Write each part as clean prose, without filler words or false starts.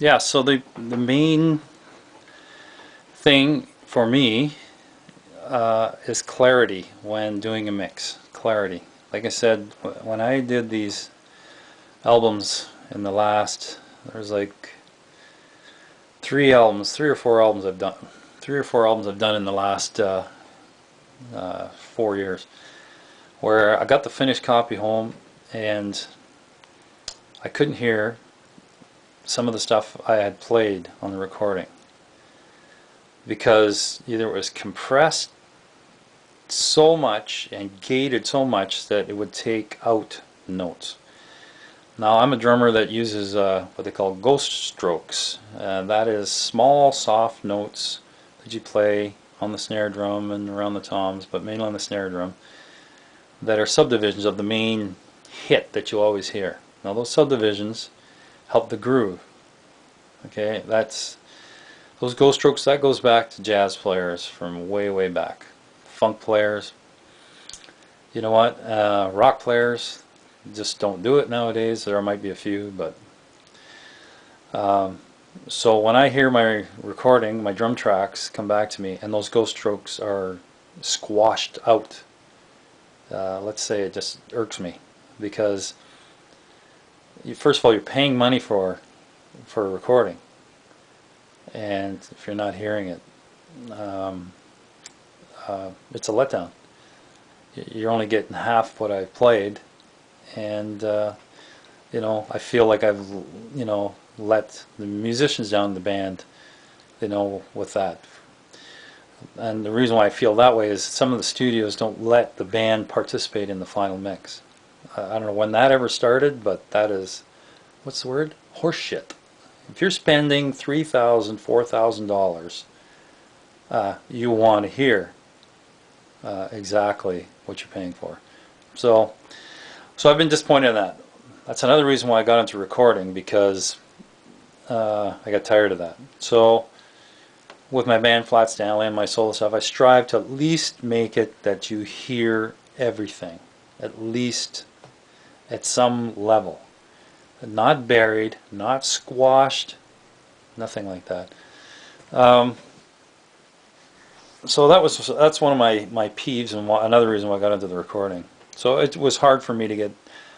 yeah, so the main thing for me is clarity when doing a mix. Clarity. Like I said, when I did these albums in the last, there's like three or four albums I've done. 3 or 4 albums I've done in the last 4 years, where I got the finished copy home and I couldn't hear some of the stuff I had played on the recording because either it was compressed so much and gated so much that it would take out notes. Now I'm a drummer that uses what they call ghost strokes. That is small soft notes that you play on the snare drum and around the toms, but mainly on the snare drum, that are subdivisions of the main hit that you always hear. Now those subdivisions help the groove. Okay, that's those ghost strokes. That goes back to jazz players from way back, funk players. You know what? Rock players just don't do it nowadays. There might be a few, but so when I hear my recording, my drum tracks come back to me, and those ghost strokes are squashed out. Let's say it just irks me because first of all, you're paying money for a recording, and if you're not hearing it, it's a letdown. You're only getting half what I've played, and you know, I feel like I've let the musicians down in the band, with that. And the reason why I feel that way is some of the studios don't let the band participate in the final mix. I don't know when that ever started, but that is, what's the word? Horseshit. If you're spending $3,000, $4,000, you want to hear exactly what you're paying for. So I've been disappointed in that. That's another reason why I got into recording, because I got tired of that. So with my band Flat Stanley and my solo stuff, I strive to at least make it that you hear everything, at least at some level. Not buried, not squashed, nothing like that. So that's one of my peeves, and another reason why I got into the recording. So it was hard for me to get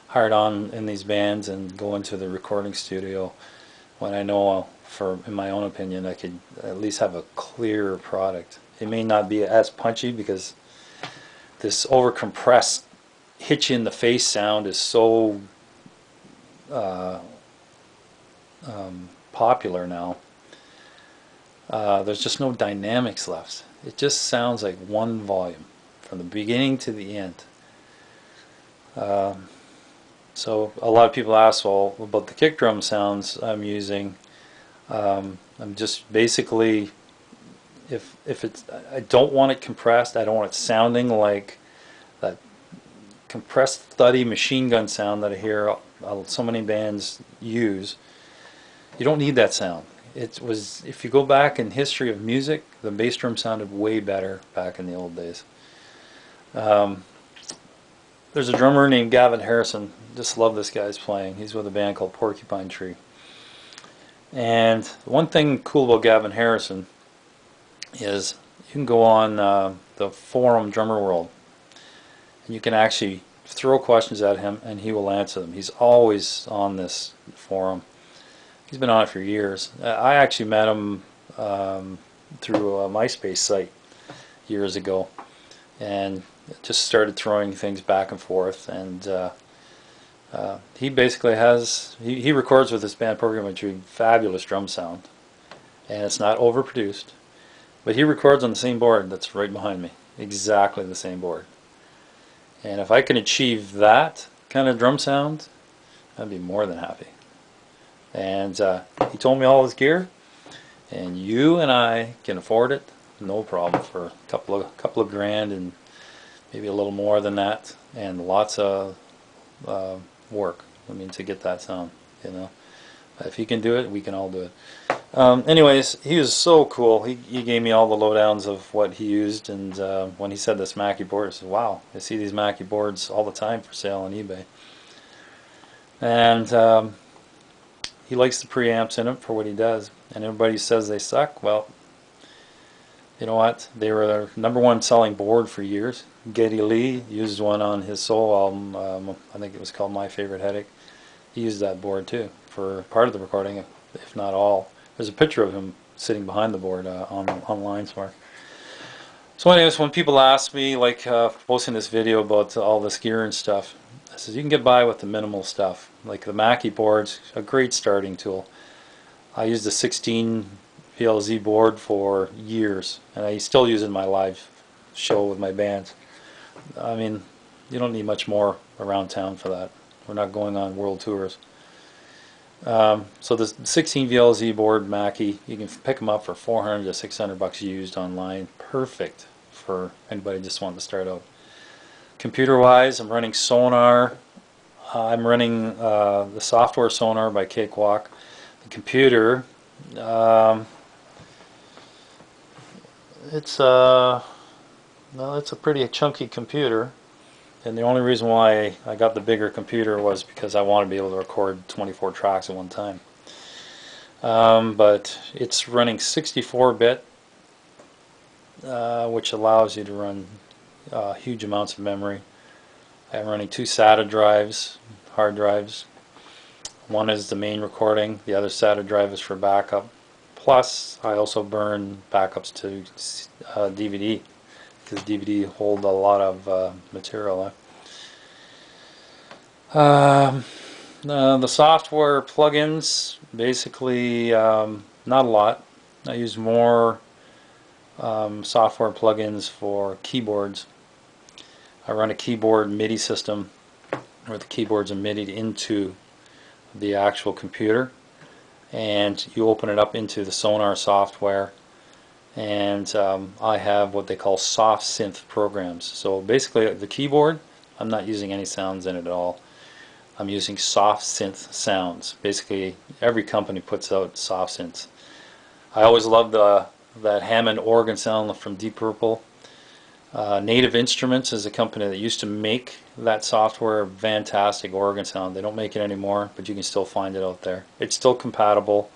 hired on in these bands and go into the recording studio when I know, in my own opinion, I could at least have a clearer product. It may not be as punchy because this over-compressed, hit you in the face sound is so popular now. There's just no dynamics left. It just sounds like one volume from the beginning to the end. So a lot of people ask, well, about the kick drum sounds I'm using. I'm just basically, if it's, I don't want it compressed. I don't want it sounding like that compressed, thuddy machine gun sound that I hear so many bands use. You don't need that sound. It was, if you go back in history of music, the bass drum sounded way better back in the old days. There's a drummer named Gavin Harrison. Just love this guy's playing. He's with a band called Porcupine Tree. And one thing cool about Gavin Harrison is you can go on the forum Drummer World, and you can actually throw questions at him and he will answer them. He's always on this forum. He's been on it for years. I actually met him through a MySpace site years ago, and just started throwing things back and forth. And he basically has, he records with this band Porcupine Tree, fabulous drum sound, and it's not overproduced, but he records on the same board that's right behind me, exactly the same board. And if I can achieve that kind of drum sound, I'd be more than happy. And he told me all his gear, and you and I can afford it, no problem, for a couple of grand and maybe a little more than that, and lots of work. I mean, to get that sound, If he can do it, we can all do it. Anyways, he was so cool. He gave me all the lowdowns of what he used, and when he said this Mackie board, I said, wow, I see these Mackie boards all the time for sale on eBay. And he likes the preamps in it for what he does. And everybody says they suck. Well, you know what? They were their #1 selling board for years. Geddy Lee used one on his solo album. I think it was called My Favorite Headache. He used that board too for part of the recording, if not all. There's a picture of him sitting behind the board online somewhere. So anyways, when people ask me, like posting this video about all this gear and stuff, I says you can get by with the minimal stuff. Like the Mackie board's a great starting tool. I used a 16 PLZ board for years, and I still use it in my live show with my bands. I mean, you don't need much more around town for that. We're not going on world tours. So the 16 VLZ board Mackie, you can pick them up for $400 to $600 used online. Perfect for anybody just wanting to start out. Computer-wise, I'm running Sonar. I'm running the software Sonar by Cakewalk. The computer, it's a pretty chunky computer. And the only reason why I got the bigger computer was because I want to be able to record 24 tracks at one time. But it's running 64-bit, which allows you to run huge amounts of memory. I'm running 2 SATA drives, hard drives. One is the main recording, the other SATA drive is for backup. Plus, I also burn backups to DVD. Because DVD hold a lot of material. The software plugins, basically not a lot. I use more software plugins for keyboards. I run a keyboard MIDI system where the keyboards are MIDI'd into the actual computer, and you open it up into the Sonar software. And I have what they call soft synth programs. So basically the keyboard, I'm not using any sounds in it at all. I'm using soft synth sounds. Basically every company puts out soft synths. I always loved that Hammond organ sound from Deep Purple. Native Instruments is a company that used to make that software, fantastic organ sound. They don't make it anymore, but you can still find it out there. It's still compatible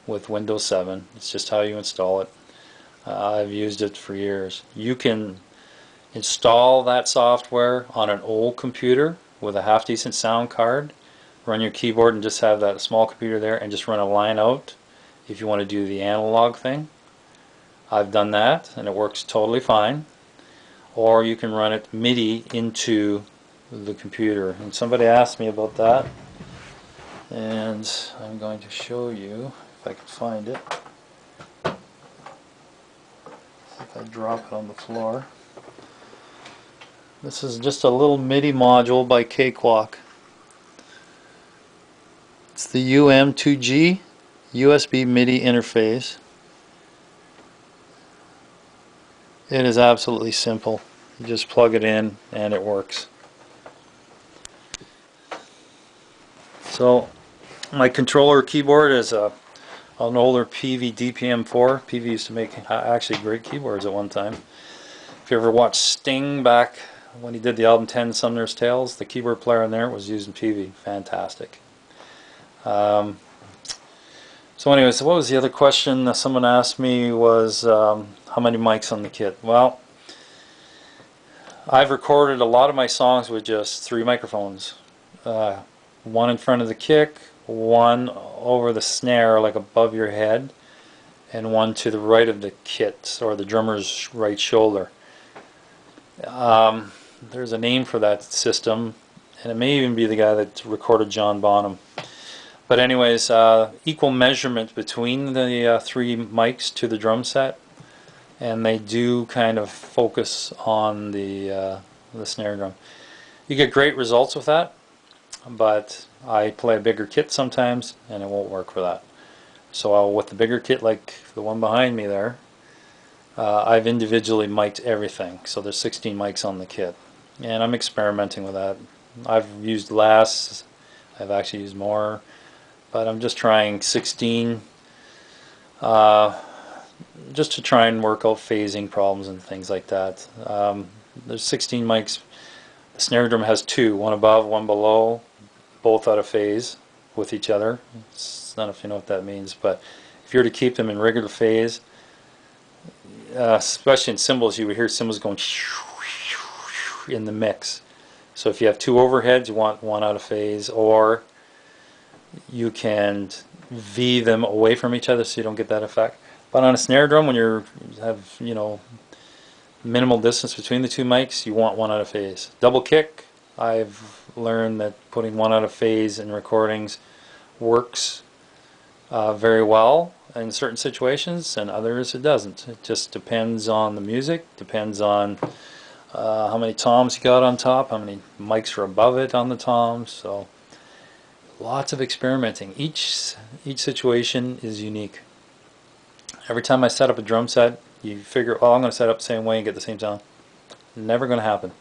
with Windows 7. It's just how you install it. I've used it for years. You can install that software on an old computer with a half-decent sound card, run your keyboard and just have that small computer there and just run a line out if you want to do the analog thing. I've done that and it works totally fine. Or you can run it MIDI into the computer. And somebody asked me about that, and I'm going to show you if I can find it. If I drop it on the floor. This is just a little MIDI module by Cakewalk. It's the UM2G USB MIDI interface. It is absolutely simple. You just plug it in and it works. So my controller keyboard is an older PV DPM4. PV used to make actually great keyboards at one time. If you ever watched Sting back when he did the album 10 Sumner's Tales, the keyboard player in there was using PV. Fantastic. So anyways, what was the other question that someone asked me was how many mics on the kit? Well, I've recorded a lot of my songs with just 3 microphones. One in front of the kick, one over the snare like above your head, and one to the right of the kit or the drummer's right shoulder. There's a name for that system, and it may even be the guy that recorded John Bonham. But anyways, equal measurement between the 3 mics to the drum set, and they do kind of focus on the snare drum. You get great results with that, but I play a bigger kit sometimes and it won't work for that. So with the bigger kit like the one behind me there, I've individually mic'd everything. So there's 16 mics on the kit, and I'm experimenting with that. I've used less, I've actually used more, but I'm just trying 16 just to try and work out phasing problems and things like that. There's 16 mics. The snare drum has 2, one above, one below, both out of phase with each other. It's I don't know if you know what that means, but if you were to keep them in regular phase, especially in cymbals, you would hear cymbals going in the mix. So if you have two overheads, you want one out of phase, or you can V them away from each other so you don't get that effect. But on a snare drum, when you have, you know, minimal distance between the two mics, you want one out of phase. Double kick, I've learned that putting one out of phase in recordings works very well in certain situations, and others it doesn't. It just depends on the music, depends on how many toms you got on top, how many mics are above it on the toms. So lots of experimenting. Each situation is unique. Every time I set up a drum set, you figure, oh, I'm going to set up the same way and get the same sound. Never going to happen.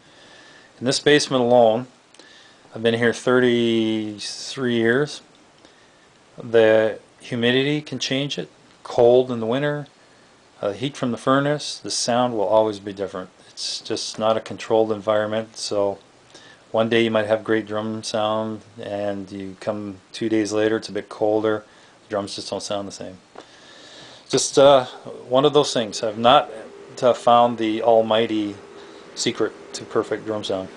In this basement alone, I've been here 33 years. The humidity can change it. Cold in the winter, heat from the furnace, the sound will always be different. It's just not a controlled environment. So one day you might have great drum sound, and you come 2 days later, it's a bit colder, the drums just don't sound the same. Just one of those things. I've not found the almighty secret to perfect drum sound.